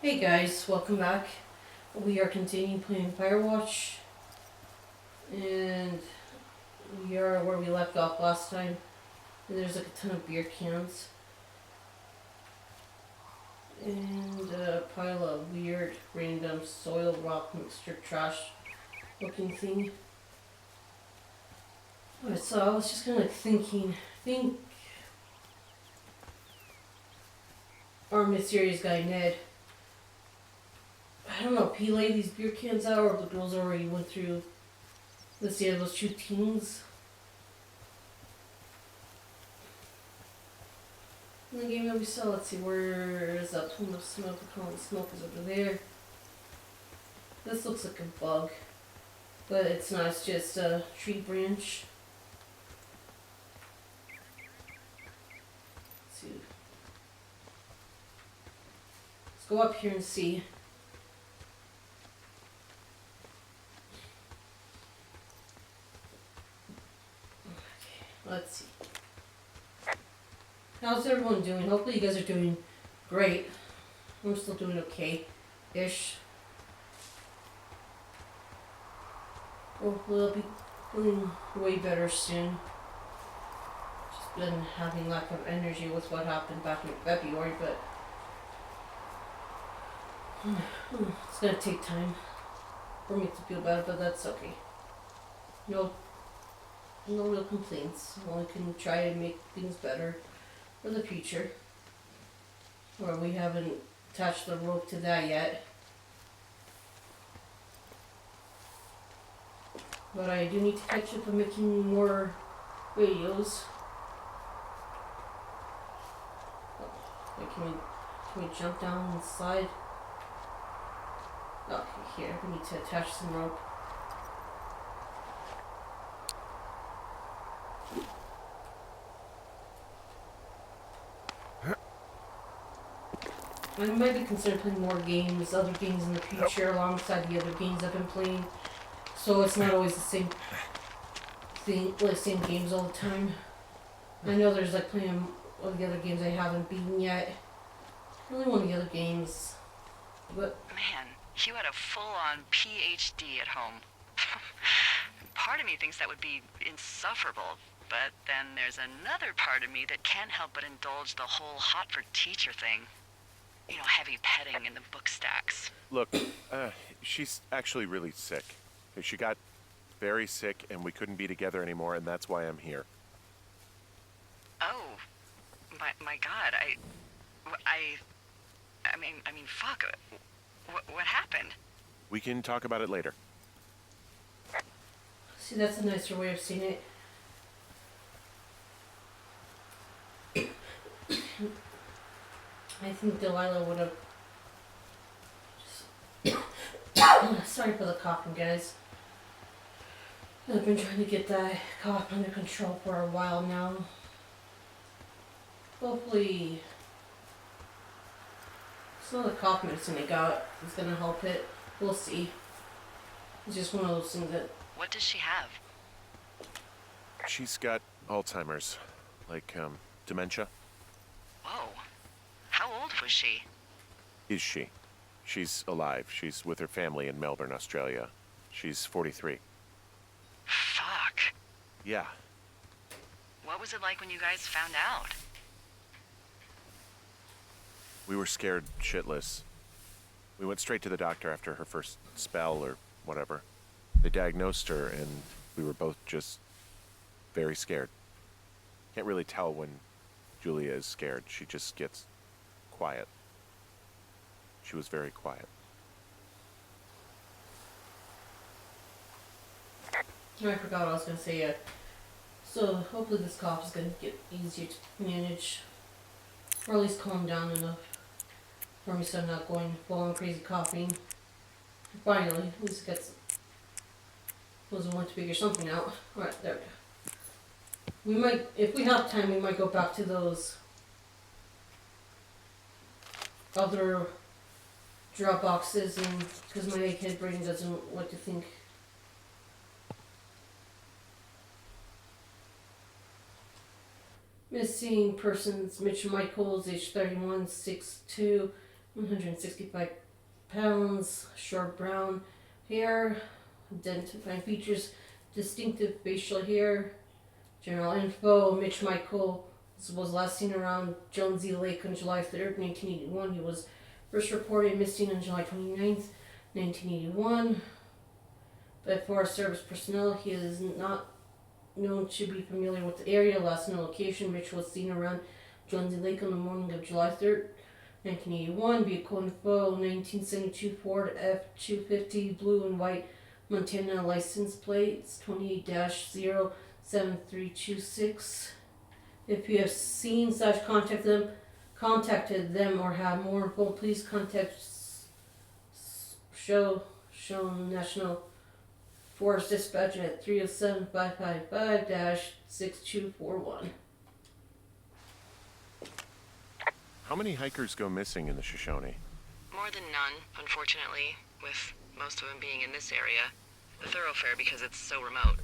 Hey guys, welcome back. We are continuing playing Firewatch, and we are where we left off last time. And there's like a ton of beer cans and a pile of weird, random soil rock mixture trash looking thing. Alright, so I was just kind of thinking, I think our mysterious guy Ned, I don't know if he laid these beer cans out or if the girls already went through the state of those two teens. In the game that we saw, let's see, where is that plume of smoke? The column of smoke is over there. This looks like a bug, but it's not, it's just a tree branch. Let's see. Let's go up here and see. Okay, let's see. How's everyone doing? Hopefully you guys are doing great. I'm still doing okay-ish. We'll be doing way better soon. Just been having lack of energy with what happened back in February, but it's gonna take time for me to feel better, but that's okay. No, no real complaints. Only can try to make things better for the future. Or we haven't attached the rope to that yet. But I do need to catch up on making more videos. Oh, wait, can we jump down and slide? Okay, here, we need to attach some rope. I might be considering playing more games, other games in the future alongside the other games I've been playing. So it's not always the same thing, like same games all the time. I know there's like playing of the other games I haven't beaten yet. Really one of the other games. But Man, you had a full-on PhD at home. Part of me thinks that would be insufferable, but then there's another part of me that can't help but indulge the whole hot for teacher thing. You know, heavy petting in the book stacks. Look, she's actually really sick. She got very sick and we couldn't be together anymore, and that's why I'm here. Oh, my God, I mean, fuck. What happened? We can talk about it later. see, that's a nicer way of seeing it. I think Delilah would have. Sorry for the coughing, guys. I've been trying to get that cough under control for a while now. Hopefully, some of the cough medicine I got is gonna help it. We'll see. It's just one of those things that. What does she have? She's got Alzheimer's, like, dementia. Whoa. How old was she? Is she? She's alive. She's with her family in Melbourne, Australia. She's 43. Fuck. Yeah. What was it like when you guys found out? We were scared shitless. We went straight to the doctor after her first spell or whatever. They diagnosed her and we were both just very scared. Can't really tell when Julia is scared. She just gets quiet. She was very quiet. Oh, I forgot what I was gonna say. So hopefully this cough is gonna get easier to manage, or at least calm down enough for me so I'm not going full on crazy coughing. Finally, at least it gets. Wasn't want to figure something out. Alright, there we go. We might, if we have time, we might go back to those other drop boxes, and because my egghead brain doesn't want to think. Missing persons: Mitch Michaels, age 31, 6'2", 165 pounds, short brown hair, identifying features, distinctive facial hair. General info, Mitch Michael was last seen around Jonesy Lake on July 3rd, 1981. He was first reported missing on July 29th, 1981. By Forest Service personnel, he is not known to be familiar with the area. Last known location, Mitch was seen around Jonesy Lake on the morning of July 3rd, 1981. Vehicle info, 1972 Ford F-250, blue and white Montana license plates, 28-07326. If you have seen / contacted them or have more info, please contact show National Forest Dispatch at 307-555-6241. How many hikers go missing in the Shoshone? More than none, unfortunately, with most of them being in this area. The thoroughfare because it's so remote.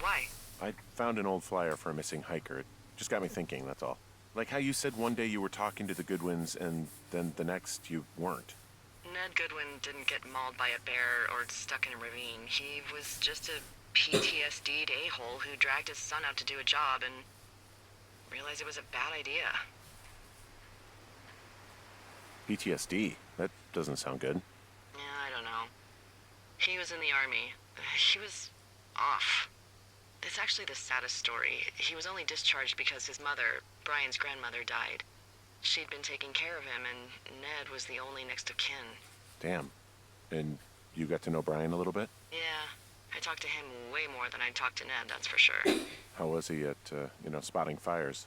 Why? I found an old flyer for a missing hiker. It just got me thinking, that's all. Like how you said one day you were talking to the Goodwins and then the next you weren't. Ned Goodwin didn't get mauled by a bear or stuck in a ravine. He was just a PTSD'd a-hole who dragged his son out to do a job and realized it was a bad idea. PTSD? That doesn't sound good. Yeah, I don't know. He was in the army. He was off. It's actually the saddest story. He was only discharged because his mother, Brian's grandmother, died. She'd been taking care of him, and Ned was the only next of kin. Damn. And you got to know Brian a little bit? Yeah, I talked to him way more than I talked to Ned, that's for sure. How was he at, spotting fires?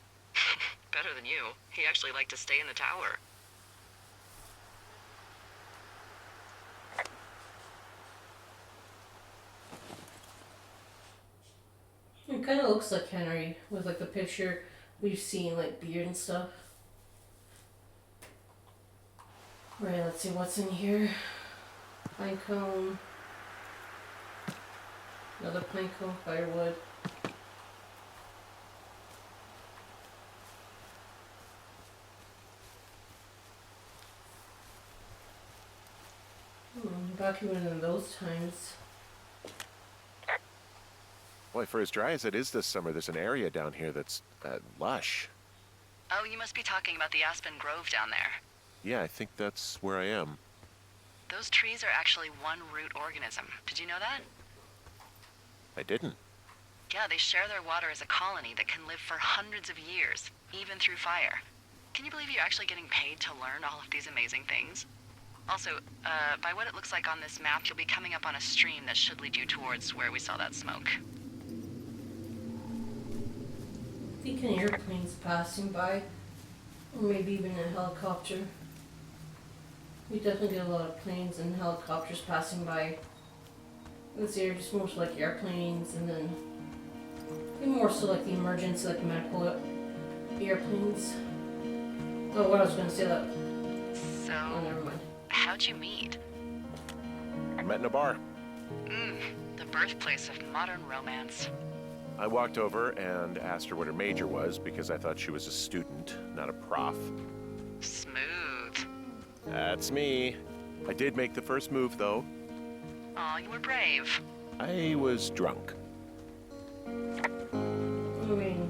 Better than you. He actually liked to stay in the tower. It kind of looks like Henry with like the picture we've seen, like beard and stuff. Alright, let's see what's in here. Pine cone. Another pine cone, firewood. Back even in those times. Boy, for as dry as it is this summer, there's an area down here that's lush. Oh, you must be talking about the Aspen Grove down there. Yeah, I think that's where I am. Those trees are actually one root organism. Did you know that? I didn't. Yeah, they share their water as a colony that can live for hundreds of years, even through fire. Can you believe you're actually getting paid to learn all of these amazing things? Also, by what it looks like on this map, you'll be coming up on a stream that should lead you towards where we saw that smoke. I think an airplane's passing by, or maybe even a helicopter. We definitely get a lot of planes and helicopters passing by. This area just most like airplanes, and then more so like the emergency, like medical airplanes. Oh, what I was going to say that. So, Oh, never mind. how'd you meet? I met in a bar. The birthplace of modern romance. I walked over and asked her what her major was because I thought she was a student, not a prof. Smooth. That's me. I did make the first move, though. Aw, you were brave. I was drunk. I mean,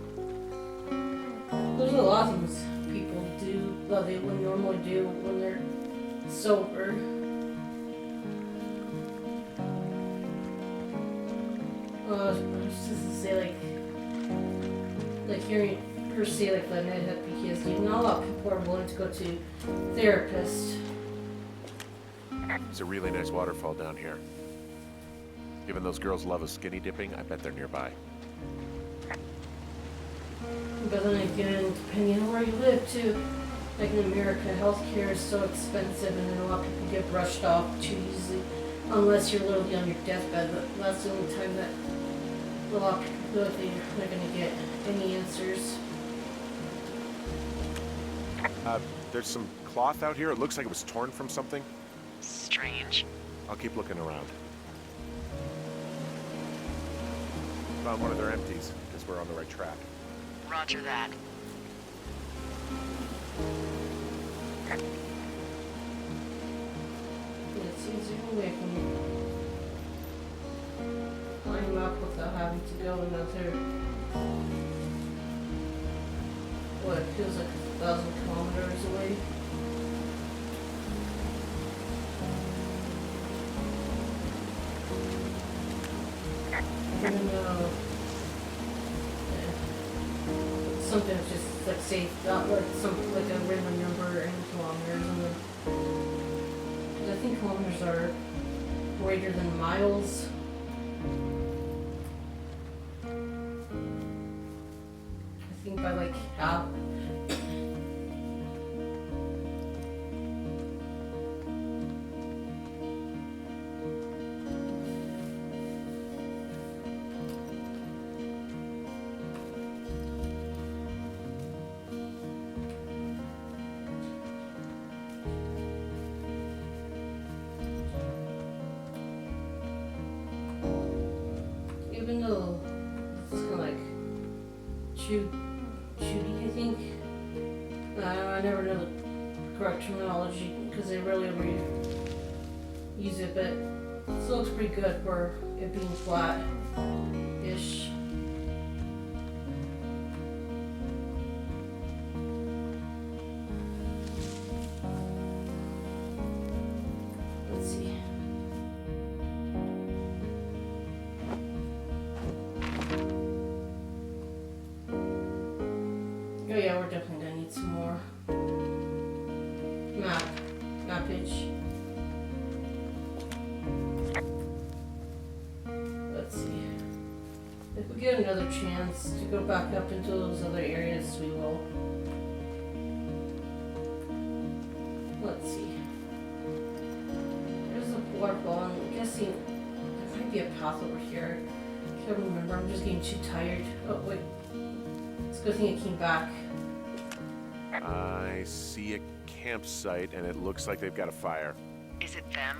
there's a lot of things people do that they would normally do when they're sober. I was just to say, like hearing her say like that Ned had PTSD. Not a lot of people are willing to go to therapists. There's a really nice waterfall down here. Given those girls love a skinny dipping, I bet they're nearby. But then again, depending on where you live too, like in America, healthcare is so expensive, and then a lot of people get brushed off too easily, unless you're literally on your deathbed. But that's the only time that a lot of people feel like they're not going to get any answers. There's some cloth out here. It looks like it was torn from something. Strange. I'll keep looking around. Found one of their empties. Guess we're on the right track. Roger that. Anyway, I can climb up without having to go another, what feels like 1,000 kilometers away. Even though sometimes just like say not like some like a random number in kilometers, and then 'cause I think kilometers are greater than miles. I think by like half. Even though this is kind of like shooty, I think. I never know the correct terminology because they rarely ever use it, but it still looks pretty good for it being flat-ish. Let's see. Oh yeah, we're definitely gonna need some more mappage. Let's see. If we get another chance to go back up into those other areas, we will. Let's see. There's a waterfall, and I'm guessing there might be a path over here. Can't remember. I'm just getting too tired. Oh wait. It's a good thing it came back. I see a campsite, and it looks like they've got a fire. Is it them?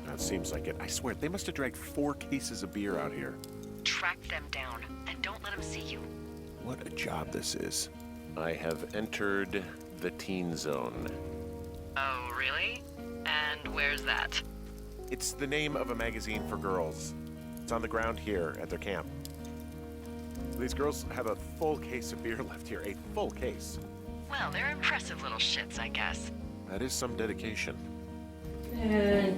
That seems like it. I swear, they must have dragged 4 cases of beer out here. Track them down, and don't let them see you. What a job this is. I have entered the teen zone. Oh, really? And where's that? It's the name of a magazine for girls. It's on the ground here at their camp. These girls have a full case of beer left here. A full case. Well, they're impressive little shits, I guess. That is some dedication. And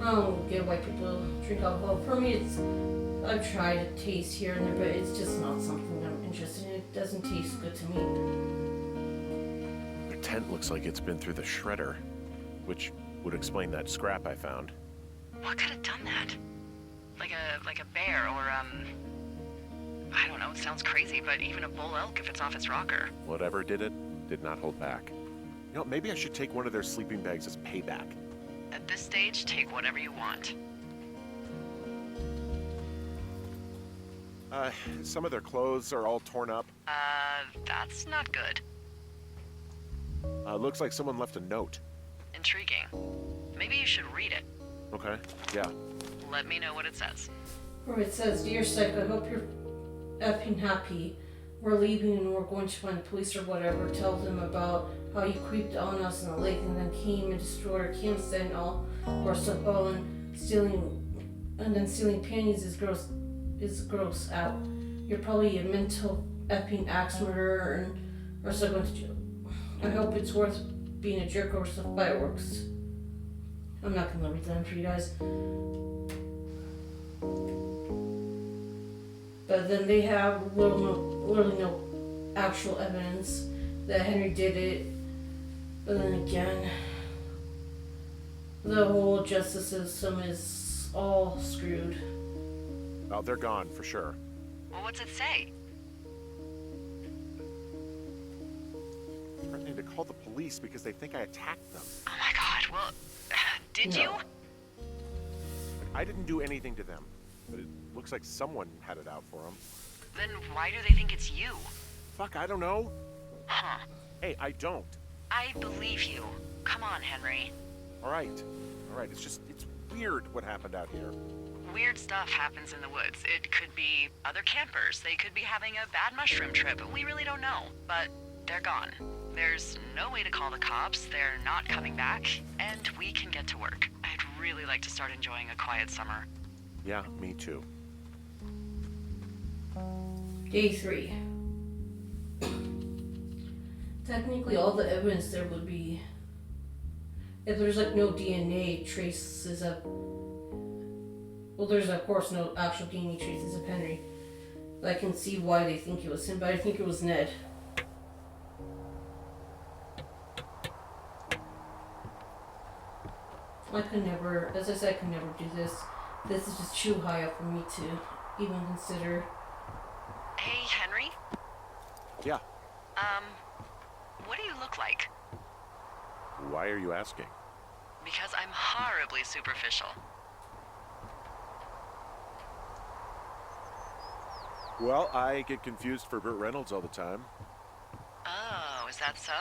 I don't get why people drink alcohol. For me, I've tried a taste here and there, but it's just not something I'm interested in. It doesn't taste good to me. Their tent looks like it's been through the shredder, which would explain that scrap I found. What could have done that? Like a bear or, I don't know, it sounds crazy, but even a bull elk if it's off its rocker. Whatever did it, did not hold back. You know, maybe I should take one of their sleeping bags as payback. At this stage, take whatever you want. Some of their clothes are all torn up. That's not good. Looks like someone left a note. Intriguing. Maybe you should read it. Okay, yeah. Let me know what it says. Or it says, "Dear Psych, I hope you're effing happy. We're leaving and we're going to find the police or whatever. Tell them about how you creeped on us in the lake and then came and destroyed our campsite and all our stuff. Oh, and stealing panties is gross out. You're probably a mental effing axe murderer and we're still going to jail. I hope it's worth being a jerk over some fireworks." I'm not gonna read them for you guys. But then they have literally no actual evidence that Henry did it. But then again, the whole justice system is all screwed. Oh, they're gone for sure. Well, what's it say? Threatening to call the police because they think I attacked them. Oh my god, well, did you? I didn't do anything to them, but it looks like someone had it out for them. Then why do they think it's you? Fuck, I don't know. Huh. Hey, I don't. I believe you. Come on, Henry. All right, it's weird what happened out here. Weird stuff happens in the woods. It could be other campers. They could be having a bad mushroom trip. We really don't know. But they're gone. There's no way to call the cops, they're not coming back, and we can get to work. I'd really like to start enjoying a quiet summer. Yeah, me too. Day 3. Technically, all the evidence there would be... If there's like no DNA traces of... Well, there's of course no actual DNA traces of Henry. I can see why they think it was him, but I think it was Ned. I could never, as I said, I could never do this. This is just too high up for me to even consider. Hey, Henry? Yeah. What do you look like? Why are you asking? Because I'm horribly superficial. Well, I get confused for Burt Reynolds all the time. Oh, is that so?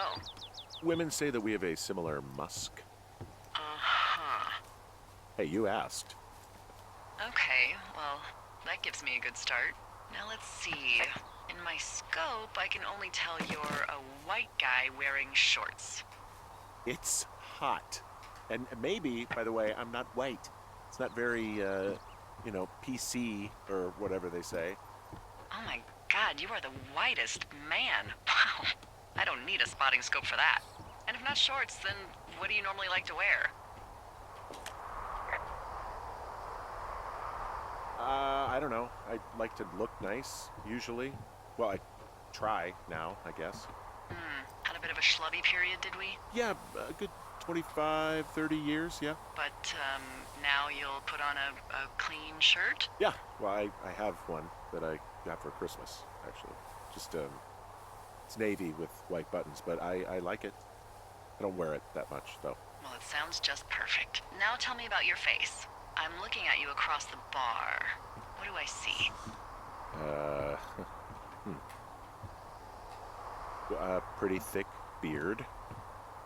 Women say that we have a similar musk. Uh-huh. Hey, you asked. Okay, well, that gives me a good start. Now let's see. In my scope, I can only tell you're a white guy wearing shorts. It's hot. And maybe, by the way, I'm not white. It's not very, PC or whatever they say. Oh my god, you are the whitest man. Wow. I don't need a spotting scope for that. And if not shorts, then what do you normally like to wear? I don't know. I like to look nice, usually. Well, I try now, I guess. Had a bit of a schlubby period, did we? Yeah, a good 25, 30 years, yeah. But, now you'll put on a clean shirt? Yeah, well, I have one that I got for Christmas, actually. Just, it's navy with white buttons, but I like it. I don't wear it that much, though. Well, it sounds just perfect. Now tell me about your face. I'm looking at you across the bar. What do I see? A pretty thick beard.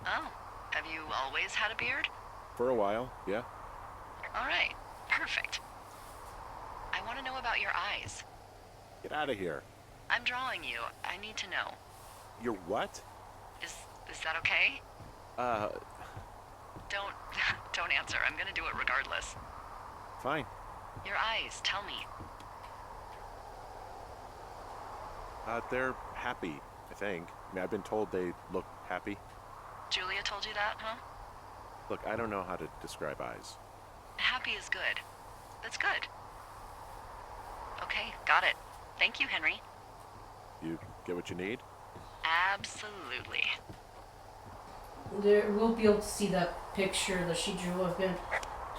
Oh, have you always had a beard? For a while, yeah. All right, perfect. I want to know about your eyes. Get out of here. I'm drawing you. I need to know. You're what? Is that okay? Don't don't answer. I'm gonna do it regardless. Fine. Your eyes, tell me. They're happy, I think. I mean, I've been told they look happy. Julia told you that, huh? Look, I don't know how to describe eyes. Happy is good. That's good. Okay, got it. Thank you, Henry. You get what you need? Absolutely. There, we'll be able to see that picture that she drew of him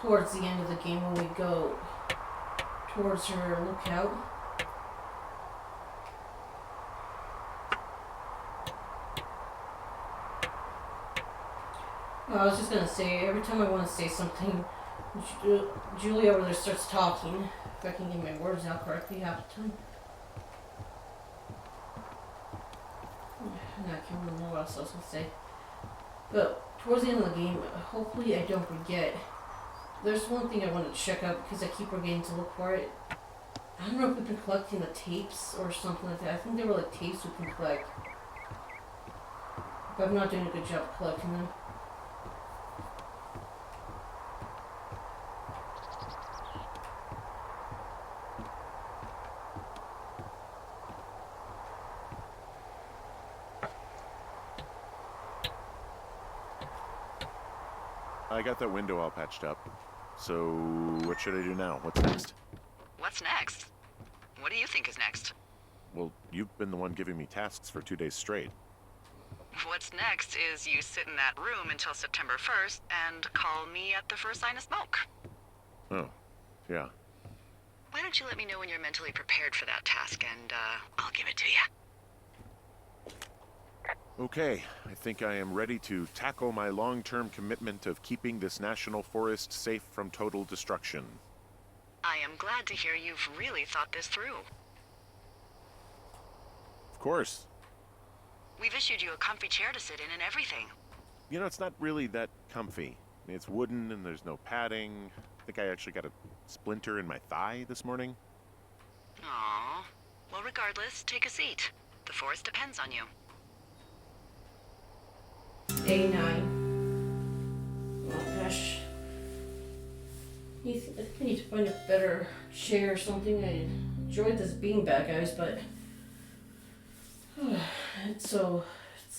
towards the end of the game when we go towards her lookout. I was just gonna say, every time I want to say something, Julia over there starts talking. If I can get my words out correctly half the time. And I can't remember what else I was gonna say. But towards the end of the game, hopefully I don't forget. There's one thing I want to check out because I keep forgetting to look for it. I don't know if we've been collecting the tapes or something like that. I think they were like tapes we can collect. But I'm not doing a good job collecting them. I got that window all patched up. So, what should I do now? What's next? What's next? What do you think is next? Well, you've been the one giving me tasks for 2 days straight. What's next is you sit in that room until September 1st and call me at the first sign of smoke. Oh, yeah. Why don't you let me know when you're mentally prepared for that task and, I'll give it to you. Okay, I think I am ready to tackle my long-term commitment of keeping this national forest safe from total destruction. I am glad to hear you've really thought this through. Of course. We've issued you a comfy chair to sit in and everything. You know, it's not really that comfy. I mean, it's wooden and there's no padding. I think I actually got a splinter in my thigh this morning. Aww. Well, regardless, take a seat. The forest depends on you. I think I need to find a better chair or something. I enjoyed this beanbag, guys, but it's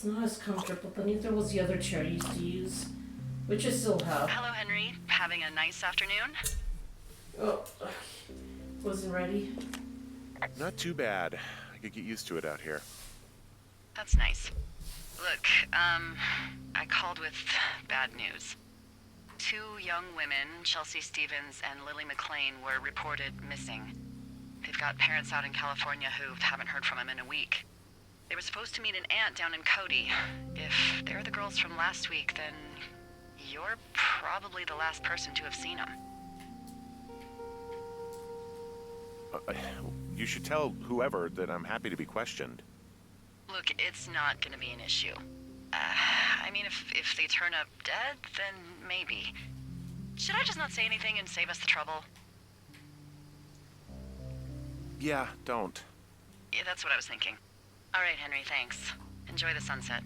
not as comfortable, but neither was the other chair I used to use, which I still have. Hello, Henry. Having a nice afternoon? Oh, wasn't ready. Not too bad. I could get used to it out here. That's nice. Look, I called with bad news. 2 young women, Chelsea Stevens and Lily McLean, were reported missing. They've got parents out in California who haven't heard from them in a week. They were supposed to meet an aunt down in Cody. If they're the girls from last week, then you're probably the last person to have seen them. You should tell whoever that I'm happy to be questioned. Look, it's not gonna be an issue. I mean, if they turn up dead, then maybe. Should I just not say anything and save us the trouble? Yeah, don't. Yeah, that's what I was thinking. All right, Henry, thanks. Enjoy the sunset.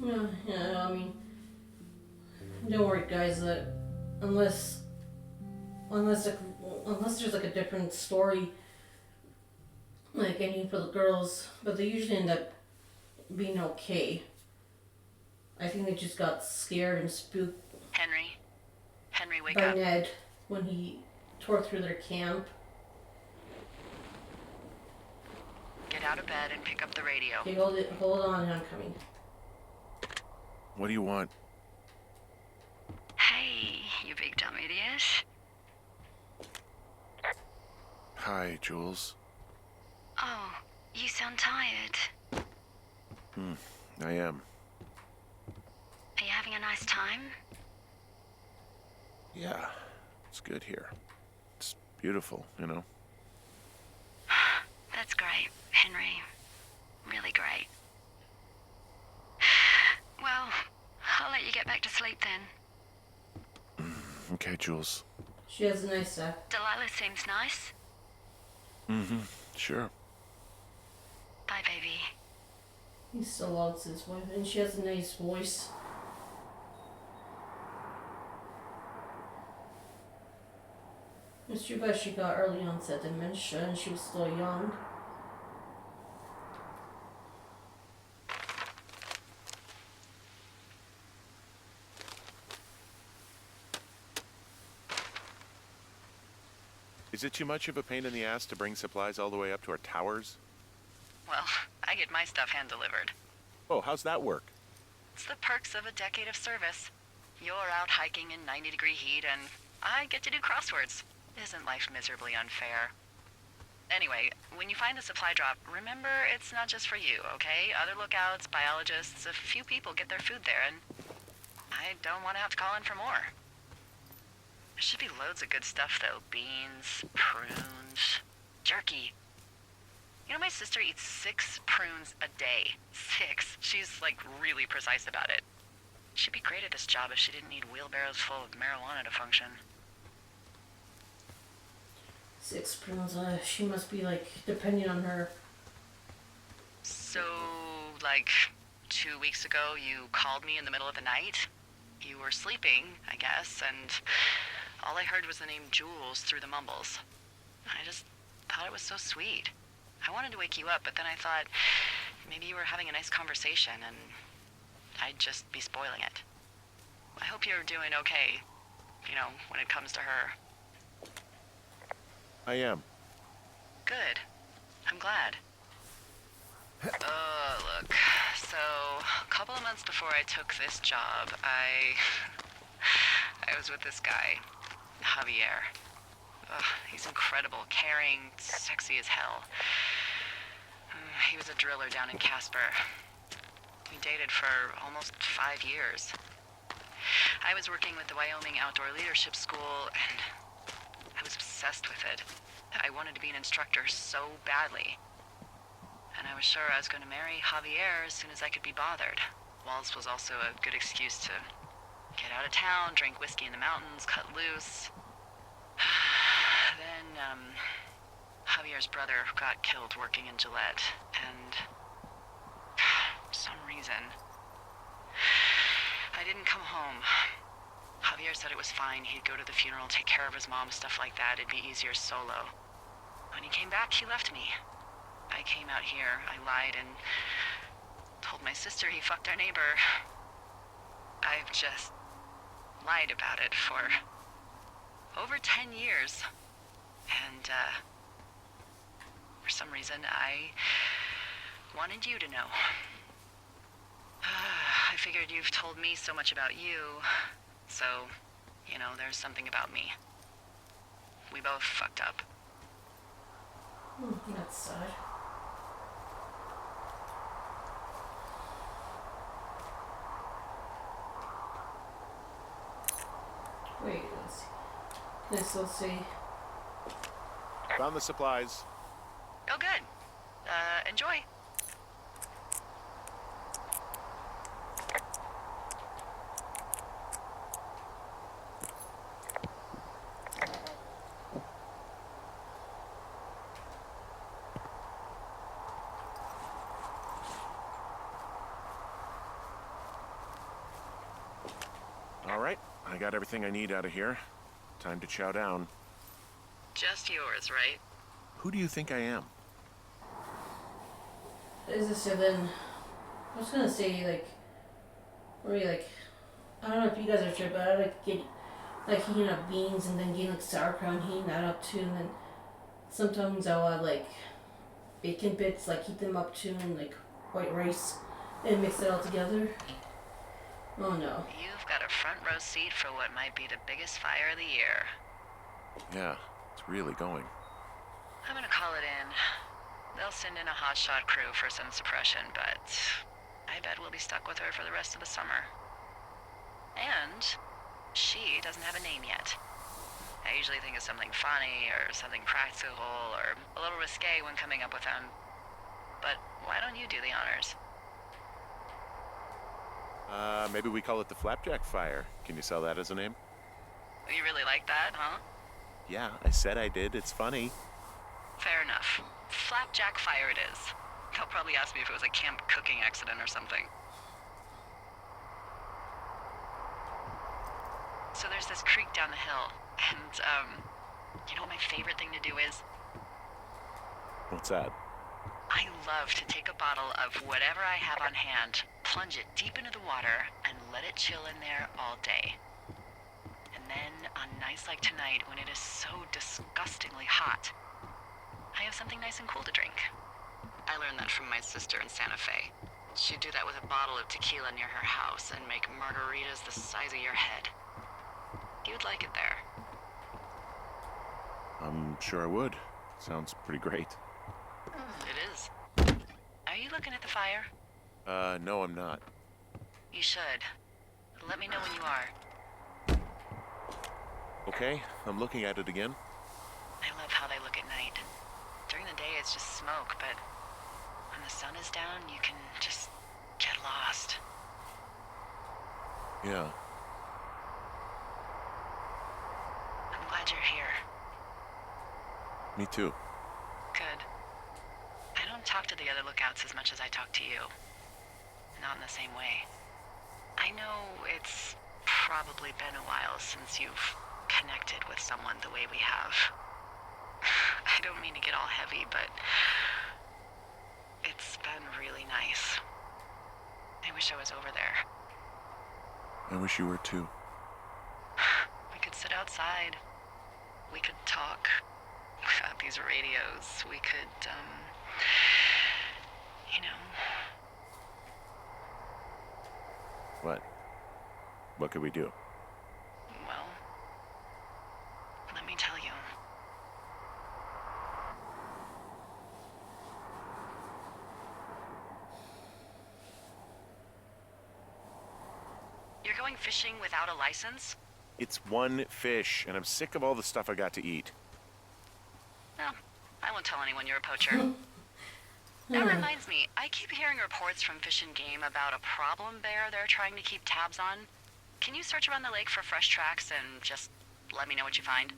Yeah, I mean, don't worry, guys. That unless there's like a different story, like ending for the girls, but they usually end up being okay. I think they just got scared and spooked Henry, wake by up. Ned when he tore through their camp. Get out of bed and pick up the radio. Okay, hold on, I'm coming. What do you want? Hey, you big dumb idiot. Hi, Jules. Oh, you sound tired. I am. Are you having a nice time? Yeah, it's good here. It's beautiful, you know? That's great, Henry. Really great. Well, I'll let you get back to sleep then. Okay, Jules. She has a nice Delilah seems nice. Sure. Bye, baby. He still loves his wife, and she has a nice voice. It's too bad she got early onset dementia and she was still young. Is it too much of a pain in the ass to bring supplies all the way up to our towers? Well, I get my stuff hand-delivered. Oh, how's that work? It's the perks of a decade of service. You're out hiking in 90-degree heat, and I get to do crosswords. Isn't life miserably unfair? Anyway, when you find the supply drop, remember it's not just for you, okay? Other lookouts, biologists, a few people get their food there, and I don't want to have to call in for more. There should be loads of good stuff, though. Beans, prunes, jerky. You know, my sister eats 6 prunes a day. 6. She's, like, really precise about it. She'd be great at this job if she didn't need wheelbarrows full of marijuana to function. 6 prunes, she must be, like, depending on her. So, like, 2 weeks ago, you called me in the middle of the night? You were sleeping, I guess, and all I heard was the name Jules through the mumbles. I just thought it was so sweet. I wanted to wake you up, but then I thought maybe you were having a nice conversation and I'd just be spoiling it. I hope you're doing okay, you know, when it comes to her. I am. Good. I'm glad. Look. So, a couple of months before I took this job, I was with this guy, Javier. He's incredible, caring, sexy as hell. He was a driller down in Casper. We dated for almost 5 years. I was working with the Wyoming Outdoor Leadership School, and I was obsessed with it. I wanted to be an instructor so badly. And I was sure I was going to marry Javier as soon as I could be bothered. Walls was also a good excuse to get out of town, drink whiskey in the mountains, cut loose. Then, Javier's brother got killed working in Gillette, and for some reason, I didn't come home. Javier said it was fine. He'd go to the funeral, take care of his mom, stuff like that. It'd be easier solo. When he came back, he left me. I came out here. I lied and told my sister he fucked our neighbor. I've just lied about it for over 10 years. And, for some reason, I wanted you to know. I figured you've told me so much about you, so, you know, there's something about me. We both fucked up. That's sad. Wait, let's see. Can I still see? Found the supplies. Oh, good. Enjoy. All right, I got everything I need out of here. Time to chow down. Just yours, right? Who do you think I am? Is this so then? I was gonna say like, maybe like, I don't know if you guys are sure, but I like get like heating up beans and then getting like sauerkraut and heating that up too, and then sometimes I'll add like bacon bits, like heat them up too, and like white rice, and mix it all together. Oh no. You've got a front row seat for what might be the biggest fire of the year. Yeah, it's really going. I'm gonna call it in. They'll send in a hotshot crew for some suppression, but I bet we'll be stuck with her for the rest of the summer. And she doesn't have a name yet. I usually think of something funny or something practical or a little risque when coming up with them. But why don't you do the honors? Maybe we call it the Flapjack Fire. Can you sell that as a name? You really like that, huh? Yeah, I said I did. It's funny. Fair enough. Flapjack Fire it is. They'll probably ask me if it was a camp cooking accident or something. So there's this creek down the hill, and, you know what my favorite thing to do is? What's that? I love to take a bottle of whatever I have on hand, plunge it deep into the water, and let it chill in there all day. And then, on nights like tonight, when it is so disgustingly hot, I have something nice and cool to drink. I learned that from my sister in Santa Fe. She'd do that with a bottle of tequila near her house and make margaritas the size of your head. You'd like it there. I'm sure I would. Sounds pretty great. It is. Are you looking at the fire? No, I'm not. You should. Let me know when you are. Okay, I'm looking at it again. I love how they look at night. During the day, it's just smoke, but when the sun is down, you can just get lost. Yeah. I'm glad you're here. Me too. Good. I don't talk to the other lookouts as much as I talk to you. Not in the same way. I know it's probably been a while since you've connected with someone the way we have. I don't mean to get all heavy, but it's been really nice. I wish I was over there. I wish you were too. We could sit outside. We could talk about these radios. We could, you know. What? What could we do? Well, let me tell you. You're going fishing without a license? It's one fish, and I'm sick of all the stuff I got to eat. Well, I won't tell anyone you're a poacher. That reminds me, I keep hearing reports from Fish and Game about a problem bear they're trying to keep tabs on. Can you search around the lake for fresh tracks and just let me know what you find?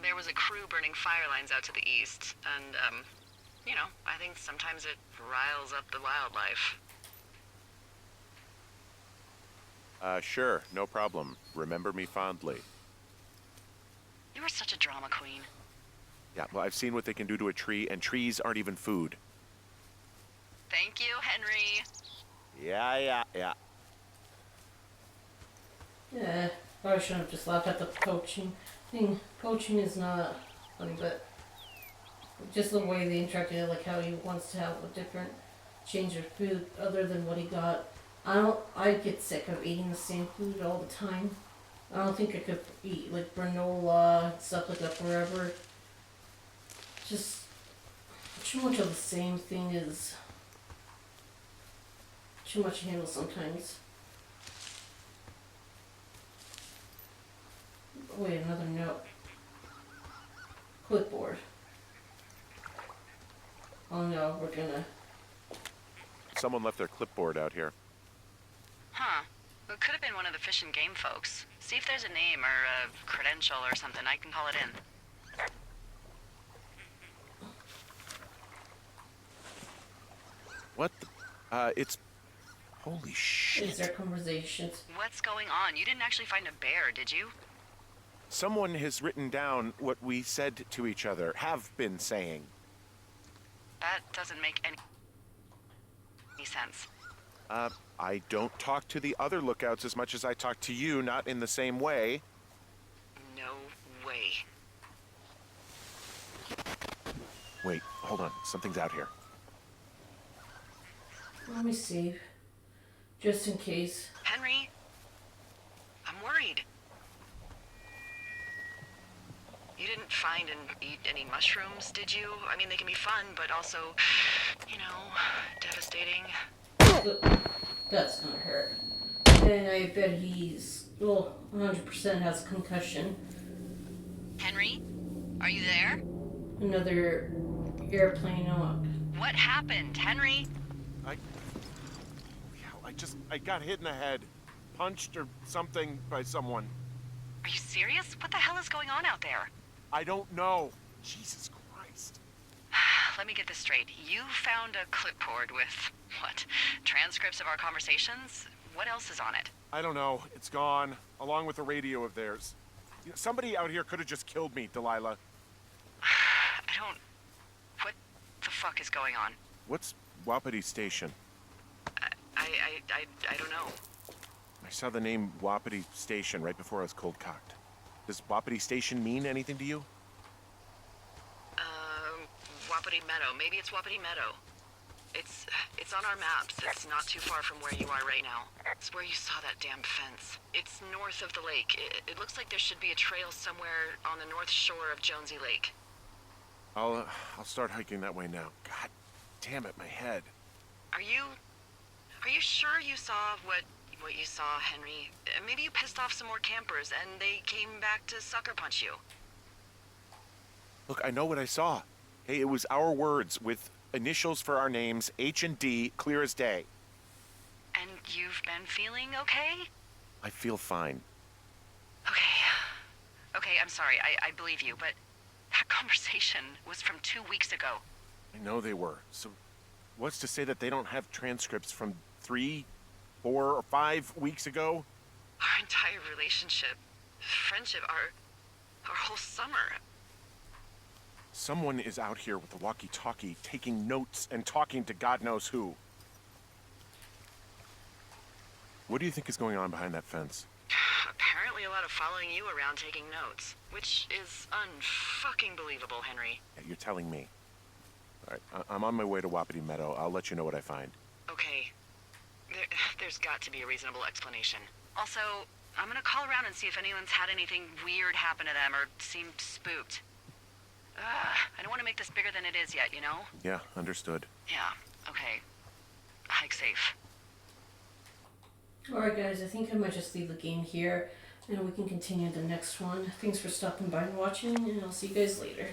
There was a crew burning fire lines out to the east, and, you know, I think sometimes it riles up the wildlife. Sure, no problem. Remember me fondly. You were such a drama queen. Yeah, well, I've seen what they can do to a tree, and trees aren't even food. Thank you, Henry. Yeah. Yeah, probably shouldn't have just laughed at the poaching thing. Poaching is not funny, but just the way they interacted, like how he wants to have a different change of food other than what he got. I get sick of eating the same food all the time. I don't think I could eat like granola and stuff like that forever. Just too much of the same thing is too much to handle sometimes. Wait, another note. Clipboard. Oh no, we're gonna. Someone left their clipboard out here. Huh. It could have been one of the Fish and Game folks. See if there's a name or a credential or something. I can call it in. What the? It's... Holy shit. Is there conversations? What's going on? You didn't actually find a bear, did you? Someone has written down what we said to each other, have been saying. That doesn't make any sense. I don't talk to the other lookouts as much as I talk to you, not in the same way. No way. Wait, hold on. Something's out here. Let me see. Just in case. Henry? I'm worried. You didn't find and eat any mushrooms, did you? I mean, they can be fun, but also, you know, devastating. That's gonna hurt. And I bet he's, 100% has concussion. Henry? Are you there? Another airplane on. What happened, Henry? I got hit in the head. Punched or something by someone. Are you serious? What the hell is going on out there? I don't know. Jesus Christ. Let me get this straight. You found a clipboard with, what, transcripts of our conversations? What else is on it? I don't know. It's gone, along with a radio of theirs. You know, somebody out here could have just killed me, Delilah. What the fuck is going on? What's Wapiti Station? I don't know. I saw the name Wapiti Station right before I was cold-cocked. Does Wapiti Station mean anything to you? Wapiti Meadow. Maybe it's Wapiti Meadow. It's on our maps. It's not too far from where you are right now. It's where you saw that damn fence. It's north of the lake. It looks like there should be a trail somewhere on the north shore of Jonesy Lake. I'll start hiking that way now. God damn it, my head. Are you sure you saw what you saw, Henry? Maybe you pissed off some more campers and they came back to sucker punch you. Look, I know what I saw. Hey, it was our words with initials for our names, H and D, clear as day. And you've been feeling okay? I feel fine. Okay, I'm sorry, I believe you, but that conversation was from 2 weeks ago. I know they were. So what's to say that they don't have transcripts from 3, 4, or 5 weeks ago? Our entire relationship, friendship, our whole summer. Someone is out here with a walkie-talkie, taking notes and talking to God knows who. What do you think is going on behind that fence? Apparently a lot of following you around taking notes, which is unfucking believable, Henry. Yeah, you're telling me. All right, I'm on my way to Wapiti Meadow. I'll let you know what I find. Okay. There's got to be a reasonable explanation. Also, I'm gonna call around and see if anyone's had anything weird happen to them or seemed spooked. I don't want to make this bigger than it is yet, you know? Yeah, understood. Yeah, okay. Hike safe. Alright guys, I think I might just leave the game here and we can continue the next one. Thanks for stopping by and watching, and I'll see you guys later.